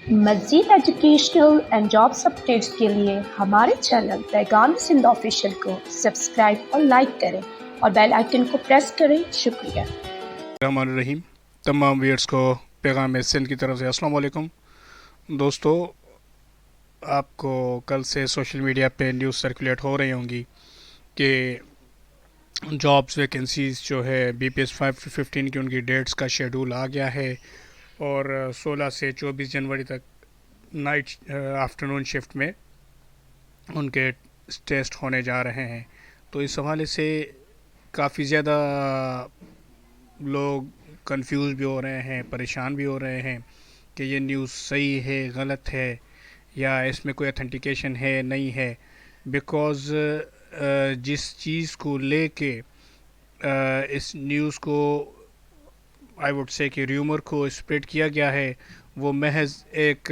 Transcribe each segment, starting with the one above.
मज़ीद educational and jobs updates के लिए हमारे चैनल पैगाम सिंध ऑफिशियल को सब्सक्राइब और लाइक करें और बेल आइकन को प्रेस करें। शुक्रिया। रहीम तमाम व्यूअर्स को पैगाम सिंध की तरफ से अस्सलाम वालेकुम। दोस्तों, आपको कल से सोशल मीडिया पे न्यूज़ सर्कुलेट हो रही होंगी कि जॉब्स वैकेंसीज जो है BPS 5-15 की उनकी डेट्स का शेड्यूल आ गया है और 16 से 24 जनवरी तक नाइट आफ्टरनून शिफ्ट में उनके टेस्ट होने जा रहे हैं। तो इस हवाले से काफ़ी ज़्यादा लोग कंफ्यूज भी हो रहे हैं, परेशान भी हो रहे हैं कि ये न्यूज़ सही है, गलत है, या इसमें कोई अथेंटिकेशन है, नहीं है। बिकॉज़ जिस चीज़ को लेके इस न्यूज़ को आई वुड से कि र्यूमर को स्प्रेड किया गया है, वो महज एक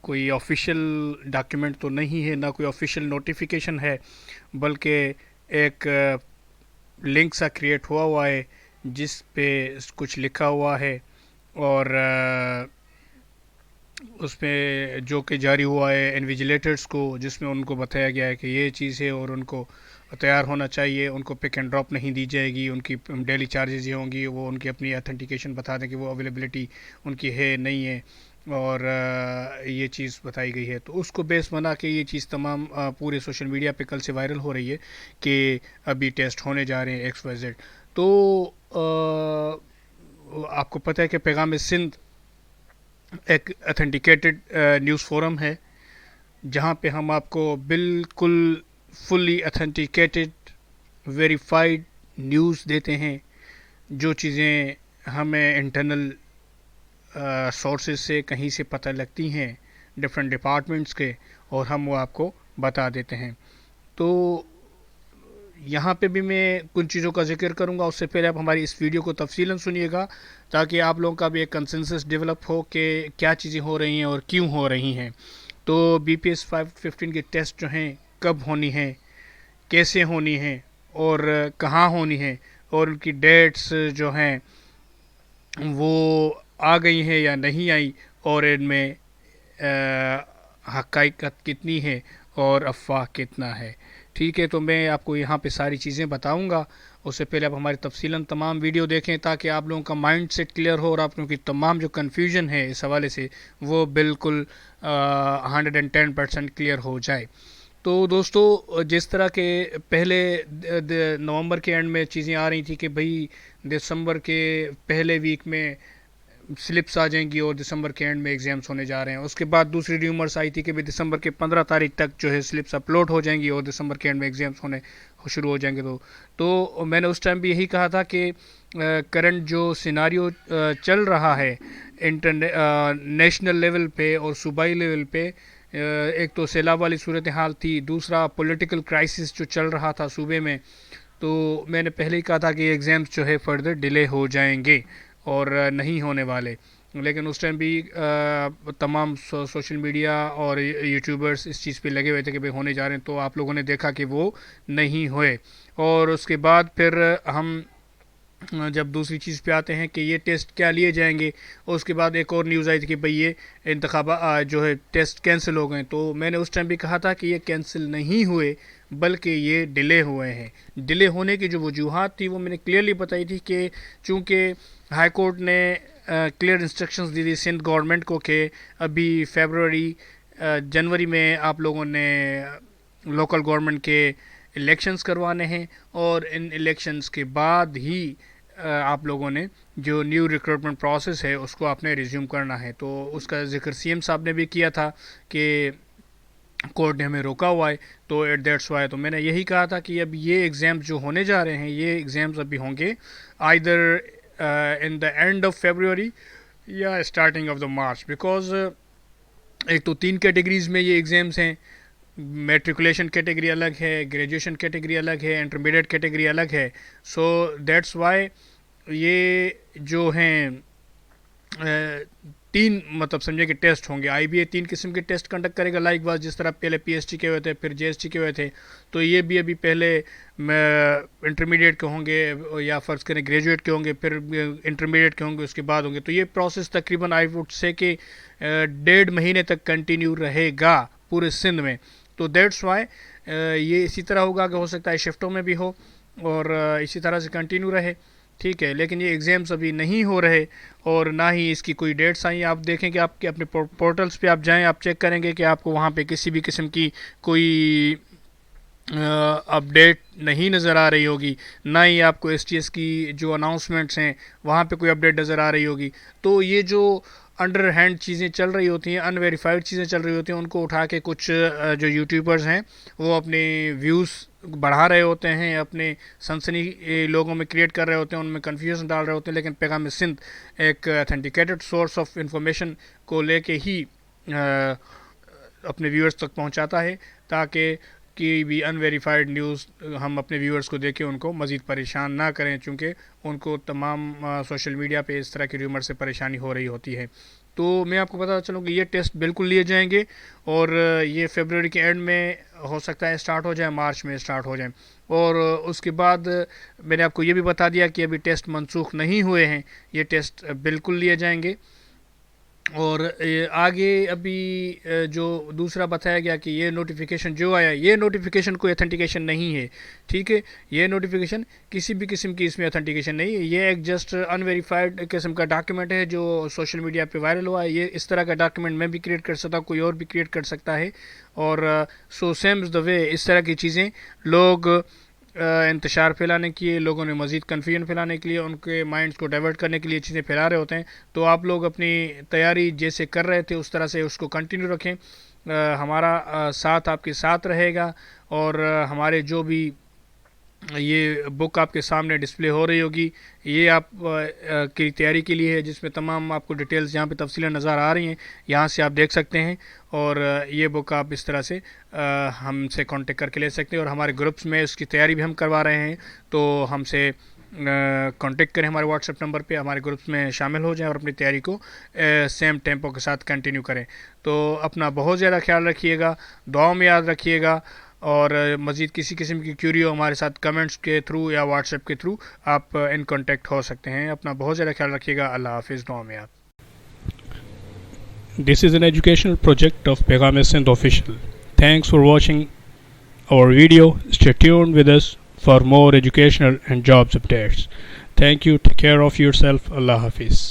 कोई ऑफिशियल डॉक्यूमेंट तो नहीं है, ना कोई ऑफिशियल नोटिफिकेशन है, बल्कि एक लिंक सा क्रिएट हुआ है जिस पे कुछ लिखा हुआ है और उसमें जो कि जारी हुआ है इन्विजिलेटर्स को, जिसमें उनको बताया गया है कि ये चीज़ है और उनको तैयार होना चाहिए, उनको पिक एंड ड्रॉप नहीं दी जाएगी, उनकी डेली चार्जेस ये होंगी, वो उनकी अपनी अथेंटिकेशन बता दें कि वो अवेलेबिलिटी उनकी है नहीं है, और ये चीज़ बताई गई है। तो उसको बेस बना के ये चीज़ तमाम पूरे सोशल मीडिया पे कल से वायरल हो रही है कि अभी टेस्ट होने जा रहे हैं XYZ। तो आपको पता है कि पैगाम सिंध एक अथेंटिकेटेड न्यूज़ फोरम है जहाँ पे हम आपको बिल्कुल फुली अथेंटिकेटेड वेरीफाइड न्यूज़ देते हैं। जो चीज़ें हमें इंटरनल सोर्सेज से कहीं से पता लगती हैं, डिफरेंट डिपार्टमेंट्स के, और हम वो आपको बता देते हैं। तो यहाँ पे भी मैं कुछ चीज़ों का जिक्र करूँगा। उससे पहले आप हमारी इस वीडियो को तफसीलन सुनिएगा ताकि आप लोगों का भी एक कंसेंसस डेवलप हो कि क्या चीज़ें हो रही हैं और क्यों हो रही हैं। तो BPS 5-15 की टेस्ट जो हैं कब होनी है, कैसे होनी है और कहाँ होनी है, और उनकी डेट्स जो हैं वो आ गई हैं या नहीं आई, और इनमें हकीकत कितनी है और अफवाह कितना है। ठीक है, तो मैं आपको यहाँ पे सारी चीज़ें बताऊँगा। उससे पहले आप हमारी तफसीलन तमाम वीडियो देखें ताकि आप लोगों का माइंड सेट क्लियर हो और आप लोगों की तमाम जो कन्फ्यूजन है इस हवाले से वो बिल्कुल 110% क्लियर हो जाए। तो दोस्तों, जिस तरह के पहले नवंबर के एंड में चीज़ें आ रही थी कि भाई दिसंबर के पहले वीक में स्लिप्स आ जाएंगी और दिसंबर के एंड में एग्ज़ाम्स होने जा रहे हैं। उसके बाद दूसरी र्यूमर्स आई थी कि भाई दिसंबर के 15 तारीख तक जो है स्लिप्स अपलोड हो जाएंगी और दिसंबर के एंड में एग्ज़ाम्स होने शुरू हो जाएंगे। तो मैंने उस टाइम भी यही कहा था कि करंट जो सिनारियो चल रहा है नेशनल लेवल पे और सूबाई लेवल पे, एक तो सैलाब वाली सूरत हाल थी, दूसरा पॉलिटिकल क्राइसिस जो चल रहा था सूबे में। तो मैंने पहले ही कहा था कि एग्ज़ाम्स जो है फर्दर डिले हो जाएंगे और नहीं होने वाले। लेकिन उस टाइम भी तमाम सोशल मीडिया और यूट्यूबर्स इस चीज़ पे लगे हुए थे कि भाई होने जा रहे हैं। तो आप लोगों ने देखा कि वो नहीं हुए। और उसके बाद फिर हम जब दूसरी चीज़ पे आते हैं कि ये टेस्ट क्या लिए जाएंगे, उसके बाद एक और न्यूज़ आई थी कि भाई ये इंतखाबा जो है टेस्ट कैंसिल हो गए। तो मैंने उस टाइम भी कहा था कि ये कैंसिल नहीं हुए बल्कि ये डिले हुए हैं। डिले होने की जो वजूहात थी वो मैंने क्लियरली बताई थी कि चूँकि हाई कोर्ट ने क्लियर इंस्ट्रक्शंस दी थी सिंध गवर्नमेंट को कि अभी जनवरी में आप लोगों ने लोकल गवर्नमेंट के इलेक्शंस करवाने हैं और इन इलेक्शंस के बाद ही आप लोगों ने जो न्यू रिक्रूटमेंट प्रोसेस है उसको आपने रिज्यूम करना है। तो उसका जिक्र CM साहब ने भी किया था कि कोर्ट ने हमें रोका हुआ है, तो एट दैट्स वाई। तो मैंने यही कहा था कि अब ये एग्ज़ाम्स जो होने जा रहे हैं, ये एग्ज़ाम्स अभी होंगे either in the end of February या starting of the March. Because एक तो 3 कैटेगरीज़ में ये एग्ज़ाम्स हैं। मेट्रिकुलेशन कैटेगरी अलग है, ग्रेजुएशन कैटेगरी अलग है, इंटरमीडिएट कैटेगरी अलग है। सो दैट्स वाई ये जो हैं 3 मतलब समझे कि टेस्ट होंगे। IBA 3 किस्म के टेस्ट कंडक्ट करेगा लाइक वाज, जिस तरह पहले PhD के हुए थे, फिर JST के हुए थे, तो ये भी अभी पहले इंटरमीडिएट के होंगे या फ़र्ज़ करें ग्रेजुएट के होंगे, फिर इंटरमीडिएट के होंगे, उसके बाद होंगे। तो ये प्रोसेस तकरीबन आई वुड से कि 1.5 महीने तक कंटिन्यू रहेगा पूरे सिंध में। तो दैट्स वाई ये इसी तरह होगा कि हो सकता है शिफ्टों में भी हो और इसी तरह से कंटिन्यू रहे, ठीक है। लेकिन ये एग्ज़ाम्स अभी नहीं हो रहे और ना ही इसकी कोई डेट्स आई। आप देखें कि आपके अपने पोर्टल्स पे आप जाएं, आप चेक करेंगे कि आपको वहाँ पे किसी भी किस्म की कोई अपडेट नहीं नज़र आ रही होगी, ना ही आपको STS की जो अनाउंसमेंट्स हैं वहाँ पे कोई अपडेट नज़र आ रही होगी। तो ये जो अंडर हैंड चीज़ें चल रही होती हैं, अनवेरीफाइड चीज़ें चल रही होती हैं, उनको उठा के कुछ जो यूट्यूबर्स हैं वो अपने व्यूज़ बढ़ा रहे होते हैं, अपने सनसनी लोगों में क्रिएट कर रहे होते हैं, उनमें कन्फ्यूजन डाल रहे होते हैं। लेकिन पैगाम सिंध एक ऑथेंटिकेटेड सोर्स ऑफ इंफॉर्मेशन को लेके ही अपने व्यूअर्स तक पहुंचाता है, ताकि कि भी अनवेरीफाइड न्यूज़ हम अपने व्यूअर्स को देके उनको मज़ीद परेशान ना करें, चूँकि उनको तमाम सोशल मीडिया पे इस तरह की र्यूमर से परेशानी हो रही होती है। तो मैं आपको बता चलूँ कि ये टेस्ट बिल्कुल लिए जाएंगे और ये फरवरी के एंड में हो सकता है स्टार्ट हो जाए, मार्च में स्टार्ट हो जाए। और उसके बाद मैंने आपको ये भी बता दिया कि अभी टेस्ट मनसूख नहीं हुए हैं, ये टेस्ट बिल्कुल लिए जाएंगे। और आगे अभी जो दूसरा बताया गया कि ये नोटिफिकेशन जो आया, ये नोटिफिकेशन कोई अथेंटिकेशन नहीं है, ठीक है। ये नोटिफिकेशन किसी भी किस्म की इसमें अथेंटिकेशन नहीं है, ये एक जस्ट अनवेरीफाइड किस्म का डॉक्यूमेंट है जो सोशल मीडिया पे वायरल हुआ है। ये इस तरह का डॉक्यूमेंट मैं भी क्रिएट कर सकता हूँ, कोई और भी क्रिएट कर सकता है। और सो सेम द वे इस तरह की चीज़ें लोग इंतशार फैलाने के लिए, लोगों ने मज़ीद कन्फ्यूजन फैलाने के लिए, उनके माइंड्स को डाइवर्ट करने के लिए चीज़ें फैला रहे होते हैं। तो आप लोग अपनी तैयारी जैसे कर रहे थे उस तरह से उसको कंटिन्यू रखें। हमारा साथ आपके साथ रहेगा और हमारे जो भी ये बुक आपके सामने डिस्प्ले हो रही होगी, ये आप की तैयारी के लिए है, जिसमें तमाम आपको डिटेल्स यहाँ पे तफसीलें नज़र आ रही हैं, यहाँ से आप देख सकते हैं। और ये बुक आप इस तरह से हमसे कांटेक्ट करके ले सकते हैं। और हमारे ग्रुप्स में इसकी तैयारी भी हम करवा रहे हैं, तो हमसे कांटेक्ट करें हमारे व्हाट्सएप नंबर पे, हमारे ग्रुप्स में शामिल हो जाएं और अपनी तैयारी को सेम टेम्पो के साथ कंटिन्यू करें। तो अपना बहुत ज़्यादा ख्याल रखिएगा, दुआओं में याद रखिएगा। और मज़ीद किसी किस्म की क्यूरी हो हमारे साथ कमेंट्स के थ्रू या व्हाट्सएप के थ्रू आप इन कांटेक्ट हो सकते हैं। अपना बहुत ज़्यादा ख्याल रखिएगा। अल्लाह हाफिज़, दुआ में याद। This is an educational project of Paygam Sindh Official. Thanks for watching our video. Stay tuned with us for more educational and jobs updates. Thank you. Take care of yourself. Allah Hafiz.